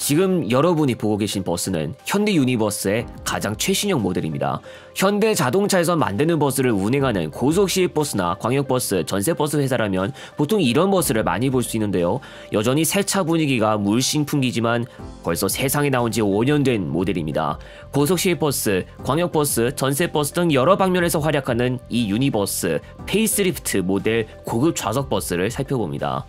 지금 여러분이 보고 계신 버스는 현대 유니버스의 가장 최신형 모델입니다. 현대 자동차에서 만드는 버스를 운행하는 고속시외버스나 광역버스, 전세버스 회사라면 보통 이런 버스를 많이 볼 수 있는데요. 여전히 새 차 분위기가 물씬 풍기지만 벌써 세상에 나온 지 5년 된 모델입니다. 고속시외버스, 광역버스, 전세버스 등 여러 방면에서 활약하는 이 유니버스 페이스리프트 모델 고급 좌석버스를 살펴봅니다.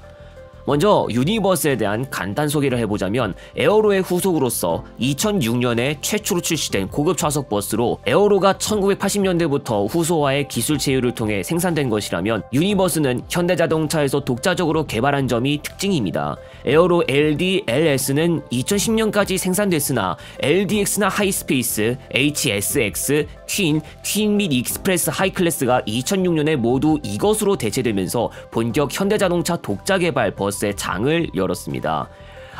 먼저 유니버스에 대한 간단 소개를 해보자면 에어로의 후속으로서 2006년에 최초로 출시된 고급 좌석 버스로 에어로가 1980년대부터 후소화의 기술 제휴를 통해 생산된 것이라면 유니버스는 현대자동차에서 독자적으로 개발한 점이 특징입니다. 에어로 LD, LS는 2010년까지 생산됐으나 LDX나 하이스페이스, HSX, 퀸 및 익스프레스 하이클래스가 2006년에 모두 이것으로 대체되면서 본격 현대자동차 독자 개발 버스의 장을 열었습니다.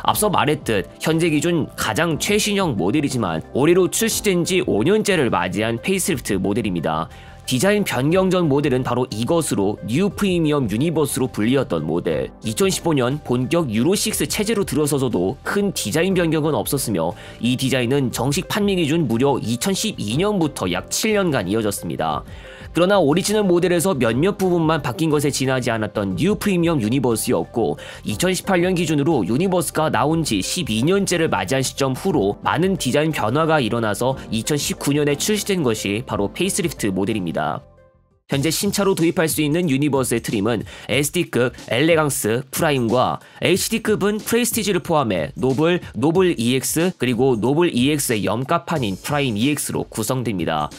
앞서 말했듯 현재 기준 가장 최신형 모델이지만 올해로 출시된 지 5년째를 맞이한 페이스리프트 모델입니다. 디자인 변경 전 모델은 바로 이것으로 뉴 프리미엄 유니버스로 불리었던 모델. 2015년 본격 유로6 체제로 들어서서도 큰 디자인 변경은 없었으며 이 디자인은 정식 판매 기준 무려 2012년부터 약 7년간 이어졌습니다. 그러나 오리지널 모델에서 몇몇 부분만 바뀐 것에 지나지 않았던 뉴 프리미엄 유니버스였고 2018년 기준으로 유니버스가 나온 지 12년째를 맞이한 시점 후로 많은 디자인 변화가 일어나서 2019년에 출시된 것이 바로 페이스리프트 모델입니다. 현재 신차로 도입할 수 있는 유니버스의 트림은 SD급, 엘레강스, 프라임과 HD급은 프레스티지를 포함해 노블 EX 그리고 노블 EX의 염가판인 프라임 EX로 구성됩니다.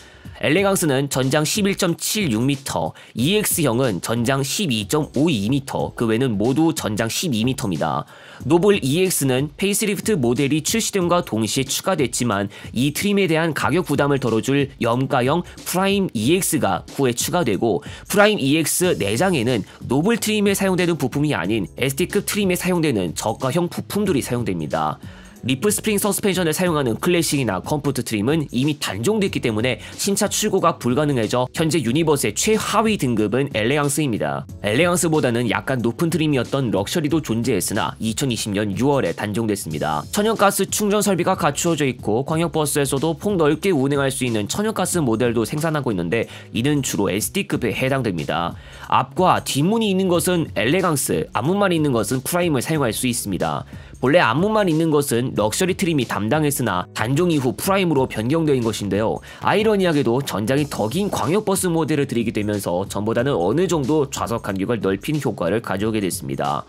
엘레강스는 전장 11.76m, EX형은 전장 12.52m, 그 외는 모두 전장 12m입니다. 노블 EX는 페이스리프트 모델이 출시됨과 동시에 추가됐지만 이 트림에 대한 가격 부담을 덜어줄 염가형 프라임 EX가 후에 추가되고 프라임 EX 내장에는 노블 트림에 사용되는 부품이 아닌 SD급 트림에 사용되는 저가형 부품들이 사용됩니다. 리프 스프링 서스펜션을 사용하는 클래식이나 컴포트 트림은 이미 단종됐기 때문에 신차 출고가 불가능해져 현재 유니버스의 최하위 등급은 엘레강스입니다. 엘레강스보다는 약간 높은 트림이었던 럭셔리도 존재했으나 2020년 6월에 단종됐습니다. 천연가스 충전 설비가 갖추어져 있고 광역버스에서도 폭넓게 운행할 수 있는 천연가스 모델도 생산하고 있는데 이는 주로 SD급에 해당됩니다. 앞과 뒷문이 있는 것은 엘레강스, 앞문만 있는 것은 프라임을 사용할 수 있습니다. 본래 앞문만 있는 것은 럭셔리 트림이 담당했으나 단종 이후 프라임으로 변경된 것인데요. 아이러니하게도 전장이 더 긴 광역버스 모델을 들이게 되면서 전보다는 어느 정도 좌석 간격을 넓힌 효과를 가져오게 됐습니다.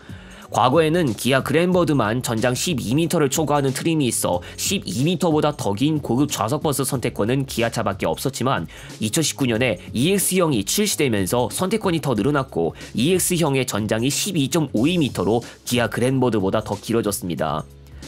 과거에는 기아 그랜버드만 전장 12m를 초과하는 트림이 있어 12m보다 더 긴 고급 좌석버스 선택권은 기아차밖에 없었지만 2019년에 EX형이 출시되면서 선택권이 더 늘어났고 EX형의 전장이 12.52m로 기아 그랜버드보다 더 길어졌습니다.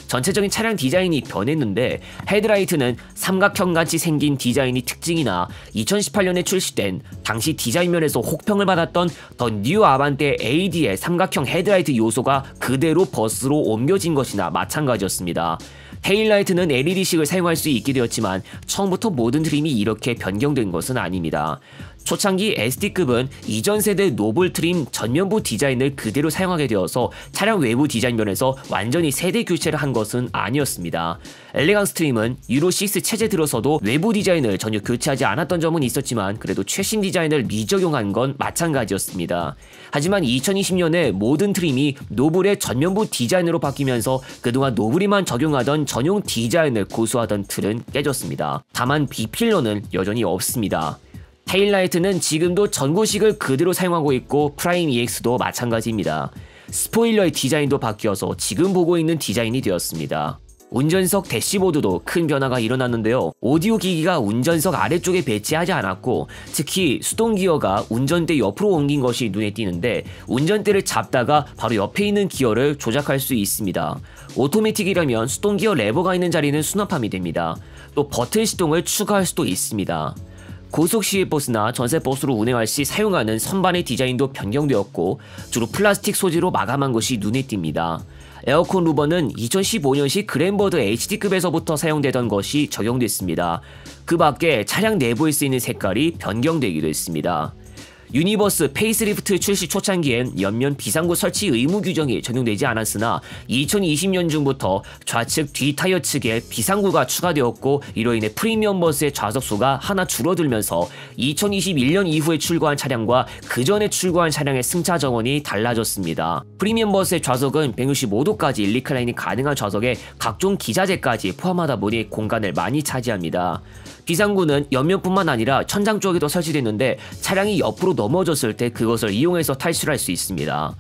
전체적인 차량 디자인이 변했는데 헤드라이트는 삼각형같이 생긴 디자인이 특징이나 2018년에 출시된 당시 디자인 면에서 혹평을 받았던 더 뉴 아반떼 AD의 삼각형 헤드라이트 요소가 그대로 버스로 옮겨진 것이나 마찬가지였습니다. 테일라이트는 LED식을 사용할 수 있게 되었지만 처음부터 모든 트림이 이렇게 변경된 것은 아닙니다. 초창기 SD급은 이전 세대 노블 트림 전면부 디자인을 그대로 사용하게 되어서 차량 외부 디자인 면에서 완전히 세대 교체를 한 것은 아니었습니다. 엘레강스 트림은 유로6 체제 들어서도 외부 디자인을 전혀 교체하지 않았던 점은 있었지만 그래도 최신 디자인을 미적용한 건 마찬가지였습니다. 하지만 2020년에 모든 트림이 노블의 전면부 디자인으로 바뀌면서 그동안 노블이만 적용하던 전용 디자인을 고수하던 틀은 깨졌습니다. 다만 B필러는 여전히 없습니다. 테일라이트는 지금도 전구식을 그대로 사용하고 있고 프라임 EX도 마찬가지입니다. 스포일러의 디자인도 바뀌어서 지금 보고 있는 디자인이 되었습니다. 운전석 대시보드도 큰 변화가 일어났는데요. 오디오 기기가 운전석 아래쪽에 배치하지 않았고 특히 수동기어가 운전대 옆으로 옮긴 것이 눈에 띄는데 운전대를 잡다가 바로 옆에 있는 기어를 조작할 수 있습니다. 오토매틱이라면 수동기어 레버가 있는 자리는 수납함이 됩니다. 또 버튼 시동을 추가할 수도 있습니다. 고속시외버스나 전세버스로 운행할 시 사용하는 선반의 디자인도 변경되었고 주로 플라스틱 소재로 마감한 것이 눈에 띕니다. 에어컨 루버는 2015년식 그랜버드 HD급에서부터 사용되던 것이 적용됐습니다. 그 밖에 차량 내부에 쓰이는 색깔이 변경되기도 했습니다. 유니버스 페이스리프트 출시 초창기엔 옆면 비상구 설치 의무 규정이 적용되지 않았으나 2020년 중부터 좌측 뒤 타이어 측에 비상구가 추가되었고 이로 인해 프리미엄 버스의 좌석수가 하나 줄어들면서 2021년 이후에 출고한 차량과 그 전에 출고한 차량의 승차 정원이 달라졌습니다. 프리미엄 버스의 좌석은 165도까지 리클라인이 가능한 좌석에 각종 기자재까지 포함하다 보니 공간을 많이 차지합니다. 비상구는 옆면뿐만 아니라 천장 쪽에도 설치됐는데 차량이 옆으로 넘어졌을 때 그것을 이용해서 탈출할 수 있습니다.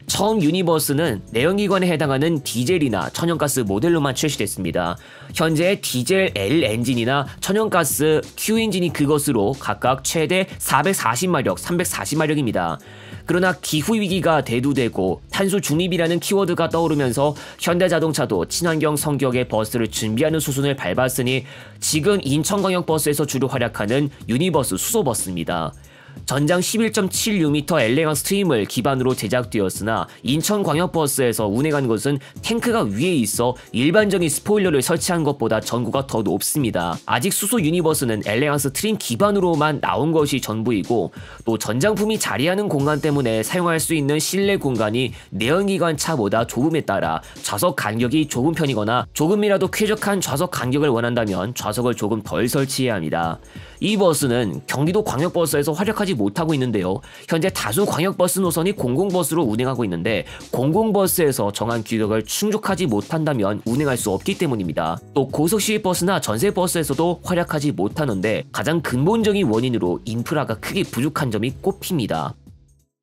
처음 유니버스는 내연기관에 해당하는 디젤이나 천연가스 모델로만 출시됐습니다. 현재 디젤 L 엔진이나 천연가스 Q 엔진이 그것으로 각각 최대 440마력, 340마력입니다. 그러나 기후위기가 대두되고 탄소 중립이라는 키워드가 떠오르면서 현대자동차도 친환경 성격의 버스를 준비하는 수순을 밟았으니 지금 인천광역버스에서 주로 활약하는 유니버스 수소버스입니다. 전장 11.76m 엘레강스 트림을 기반으로 제작되었으나 인천광역버스에서 운행한 것은 탱크가 위에 있어 일반적인 스포일러를 설치한 것보다 전고가 더 높습니다. 아직 수소 유니버스는 엘레강스 트림 기반으로만 나온 것이 전부이고 또 전장품이 자리하는 공간 때문에 사용할 수 있는 실내 공간이 내연기관 차보다 좁음에 따라 좌석 간격이 좁은 편이거나 조금이라도 쾌적한 좌석 간격을 원한다면 좌석을 조금 덜 설치해야 합니다. 이 버스는 경기도 광역버스에서 활약하지 못하고 있는데요. 현재 다수 광역버스 노선이 공공버스로 운행하고 있는데 공공버스에서 정한 규격을 충족하지 못한다면 운행할 수 없기 때문입니다. 또 고속시외버스나 전세버스에서도 활약하지 못하는데 가장 근본적인 원인으로 인프라가 크게 부족한 점이 꼽힙니다.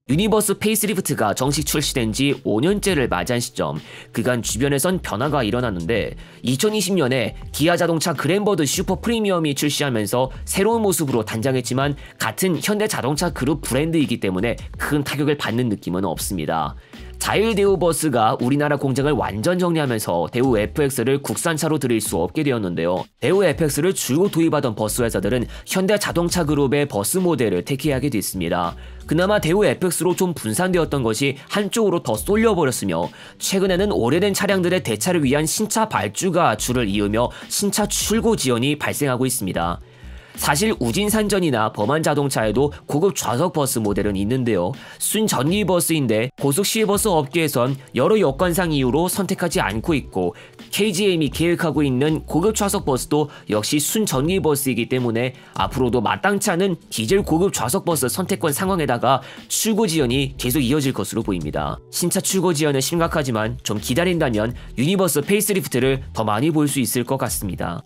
유니버스 페이스리프트가 정식 출시된 지 5년째를 맞이한 시점, 그간 주변에선 변화가 일어났는데 2020년에 기아자동차 그랜버드 슈퍼 프리미엄이 출시하면서 새로운 모습으로 단장했지만 같은 현대자동차 그룹 브랜드이기 때문에 큰 타격을 받는 느낌은 없습니다. 자율대우버스가 우리나라 공장을 완전 정리하면서 대우 FX를 국산차로 들일 수 없게 되었는데요. 대우 FX를 줄곧 도입하던 버스 회사들은 현대자동차 그룹의 버스 모델을 택해하게 됐습니다. 그나마 대우 FX로 좀 분산되었던 것이 한쪽으로 더 쏠려버렸으며 최근에는 오래된 차량들의 대차를 위한 신차 발주가 줄을 이으며 신차 출고 지연이 발생하고 있습니다. 사실 우진산전이나 범한자동차에도 고급 좌석 버스 모델은 있는데요. 순전기 버스인데 고속시외버스 업계에선 여러 여건상 이유로 선택하지 않고 있고 KGM이 계획하고 있는 고급 좌석 버스도 역시 순전기 버스이기 때문에 앞으로도 마땅치 않은 디젤 고급 좌석 버스 선택권 상황에다가 출고 지연이 계속 이어질 것으로 보입니다. 신차 출고 지연은 심각하지만 좀 기다린다면 유니버스 페이스리프트를 더 많이 볼 수 있을 것 같습니다.